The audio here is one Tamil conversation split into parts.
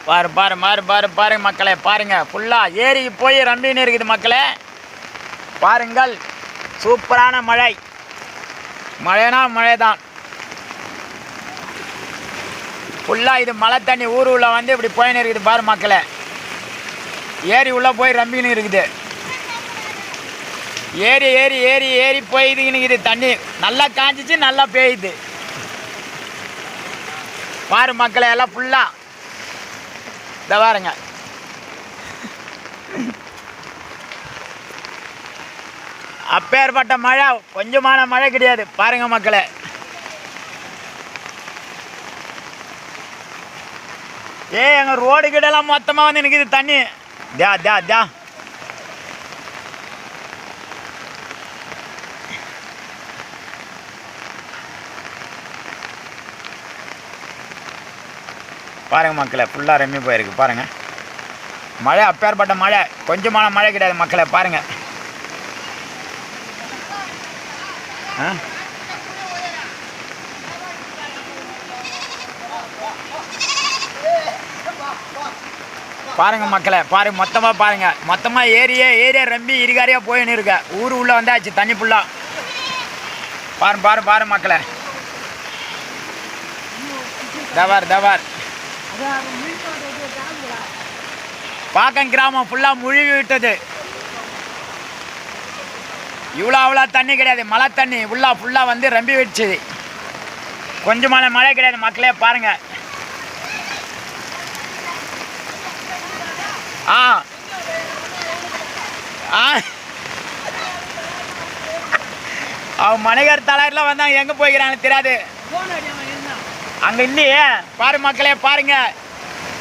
பாரு பாரு மாறு பாரு பாருங்க மக்களே, பாருங்க ஃபுல்லாக ஏரிக்கு போய் ரம்பின்னு இருக்குது மக்களே. பாருங்கள், சூப்பரான மழை. மழைனா மழை தான். ஃபுல்லாக இது மழை தண்ணி ஊர் உள்ள வந்து இப்படி போயின்னு இருக்குது பாரு மக்களே. ஏரி உள்ளே போய் ரம்பின்னு இருக்குது. ஏரி ஏரி ஏரி ஏரி போயிதுன்னு தண்ணி நல்லா காஞ்சிச்சு, நல்லா பெய்யுது பாரு மக்களே. எல்லாம் ஃபுல்லாக இதை பாருங்க. அப்பேற்பட்ட மழை, கொஞ்சமான மழை கிடையாது பாருங்க மக்களே. எங்கள் ரோடு கிட்டலாம் மொத்தமாக வந்து நிற்குது தண்ணி. தா தா தா பாருங்க மக்களே, ஃபுல்லாக ரெம்மி போயிருக்கு பாருங்க. மழை அப்பேற்பட்ட மழை, கொஞ்சமான மழை கிடையாது மக்களே. பாருங்க பாருங்க மக்களே, பாருங்க மொத்தமாக பாருங்க. மொத்தமாக ஏரியா ரம்பி இருகாரியாக போயின்னு இருக்க. ஊர் உள்ளே வந்தாச்சு தண்ணி ஃபுல்லாக. பாரு பாரு பாரு மக்களே. தவார் தவார் பாக்கம் கிராமம் ஃபுல்லாக முழுகி விட்டது. இவ்வளோ அவ்வளோ தண்ணி கிடையாது, மழை தண்ணி ஃபுல்லாக வந்து ரம்பி விடுச்சுது. கொஞ்சமான மழை கிடையாது மக்களே. பாருங்க அவன் மணிகர் தலைவர்லாம் வந்தாங்க, எங்கே போய்க்கிறான்னு தெரியாது. அங்கே இல்லையே பாரு மக்களே. பாருங்க,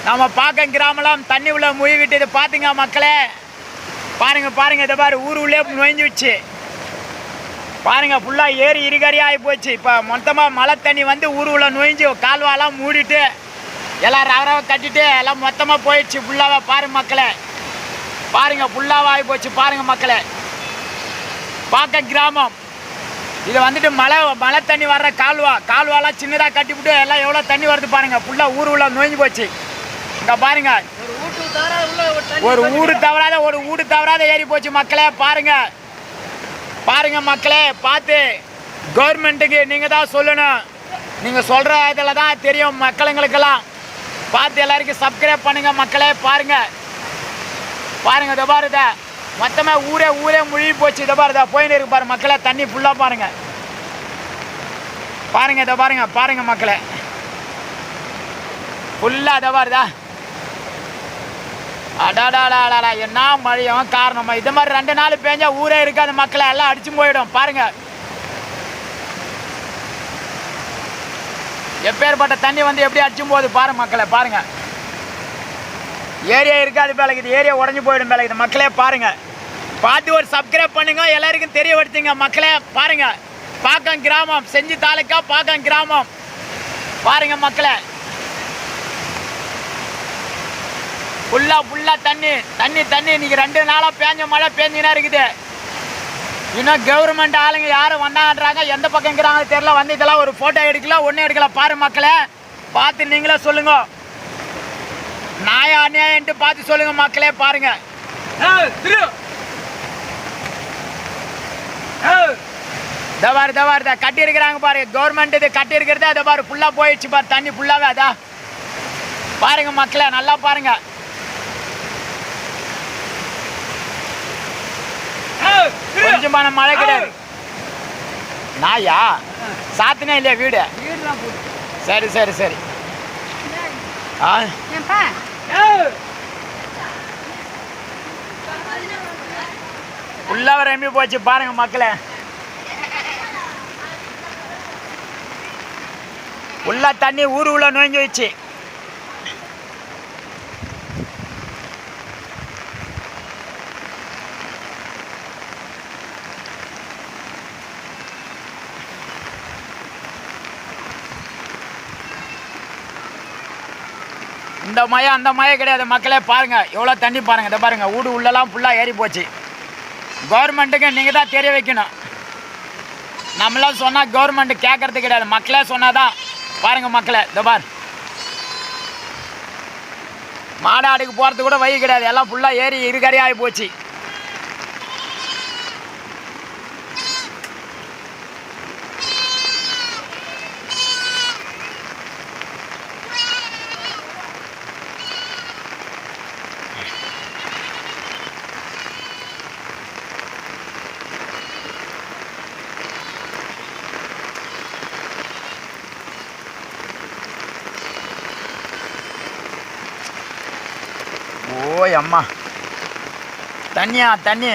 நம்ம பாக்கம் கிராமலாம் தண்ணி உள்ள மூழ்கிட்டு இது பார்த்துங்க மக்களே. பாருங்க பாருங்க, இதை பாரு ஊர் உள்ளே நுழைஞ்சு வச்சு பாருங்க. ஃபுல்லாக ஏரி இருகரியாக ஆகி போச்சு. இப்போ மொத்தமாக மழை தண்ணி வந்து ஊர் உள்ள நுழைஞ்சு கால்வாலாம் மூடிட்டு எல்லாம் ரவரவை கட்டிட்டு எல்லாம் மொத்தமாக போயிடுச்சு ஃபுல்லாக. பாரு மக்களே, பாருங்க ஃபுல்லாக ஆகி போச்சு பாருங்க மக்களே. பாக்கம் கிராமம் இது வந்துட்டு மழை தண்ணி வர்ற கால்வாலாம் சின்னதாக கட்டிவிட்டு எல்லாம் எவ்வளோ தண்ணி வருது பாருங்க. ஃபுல்லாக ஊர் உள்ள நுழைஞ்சு போச்சு. இங்கே பாருங்க, ஒரு வீடு தவறாத ஏறி போச்சு மக்களே. பாருங்க பாருங்க மக்களே, பார்த்து கவர்மெண்ட்டுக்கு நீங்கள் தான் சொல்லணும். நீங்கள் சொல்கிற இதில் தான் தெரியும் மக்களுங்களுக்கெல்லாம். பார்த்து எல்லாருக்கும் சப்ஸ்கிரைப் பண்ணுங்க மக்களே. பாருங்க பாருங்க, இதை பாருத மொத்தமாக ஊரே முழுகி போச்சு. இதை பாருதா போயின்னு இருக்கு பாரு மக்களே. தண்ணி ஃபுல்லாக பாருங்க பாருங்க. இதை பாருங்க பாருங்க மக்களே, ஃபுல்லாக இதை பாருதா. அடாடாடா என்ன மழையும் காரணமா. இது மாதிரி 2 நாள் பேஞ்சா ஊரே இருக்காது மக்களை, எல்லாம் அடிச்சு போயிடும். பாருங்க எப்பேற்பட்ட தண்ணி வந்து எப்படி அடிச்சும் போகுது பாருங்க மக்களை. பாருங்க ஏரியா இருக்காது பேலக்குது, ஏரியா உடஞ்சி போயிடும் பேலக்குது மக்களே. பாருங்க பார்த்து ஒரு சப்ஸ்கிரைப் பண்ணுங்க, எல்லாருக்கும் தெரியப்படுத்துங்க மக்களே. பாருங்க பாக்கம் கிராமம், செஞ்சி தாலுக்கா பாக்கம் கிராமம். பாருங்க மக்களே, ஃபுல்லாக தண்ணி இன்னைக்கு 2 நாளாக பேஞ்ச மழை பேஞ்சினா இருக்குது. இன்னும் கவர்மெண்ட் ஆளுங்க யாரும் வந்தாங்கன்றாங்க, எந்த பக்கங்கிறாங்க தெரியல. வந்து இதெல்லாம் ஒரு ஃபோட்டோ எடுக்கலாம், ஒன்றும் எடுக்கல. பாரு மக்களே, பார்த்து நீங்களே சொல்லுங்க. நாயா அநியாயன்ட்டு பார்த்து சொல்லுங்க மக்களே. பாருங்க தவார் கட்டி இருக்கிறாங்க பாரு கவர்மெண்ட். இது கட்டி இருக்கிறது அதை பாரு ஃபுல்லாக போயிடுச்சு பாரு தண்ணி ஃபுல்லாகவே. அதா பாருங்க மக்களே, நல்லா பாருங்க. கொஞ்சமான மழை கிடையாது. நாயா சாத்தினே இல்லையா வீடு? சரி சரி சரி. ஃபுல்லாக ரெம்பி போச்சு பாருங்க மக்களே. ஃபுல்லா தண்ணி ஊர் உள்ள நுழைஞ்சு வச்சு. இந்த மழை அந்த மழை கிடையாது மக்களே. பாருங்க எவ்வளோ தண்ணி பாருங்க. இதை பாருங்க வீடு உள்ளலாம் ஃபுல்லாக ஏறி போச்சு. கவர்மெண்ட்டுக்கு நீங்கள் தான் தெரிய வைக்கணும். நம்மளாம் சொன்னால் கவர்மெண்ட் கேட்கறது கிடையாது, மக்களே சொன்னாதான். பாருங்க மக்களே, இந்த பார் மாடாடுக்கு போகிறதுக்கு கூட வழி கிடையாது, எல்லாம் ஃபுல்லாக ஏறி இருக்கரையாகி போச்சு. ஓய் அம்மா, தண்ணியா தண்ணி,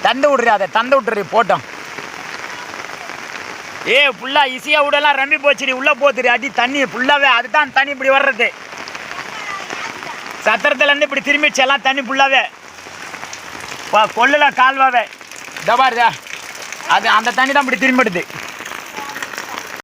தந்து விட்ரு, அதை தந்து விட்டுரு போட்டோம். ஃபுல்லாக ஈஸியாக விடலாம் ரம்மி போச்சுடி, உள்ளே போத்துரு அடி தண்ணி ஃபுல்லாகவே. அதுதான் தண்ணி இப்படி வர்றது, சத்திரத்துலேருந்து இப்படி திரும்பிடுச்சு எல்லாம் தண்ணி ஃபுல்லாகவே. கொள்ளல கால்வாவே தபாருதா, அது அந்த தண்ணி தான் இப்படி திரும்பிடுது.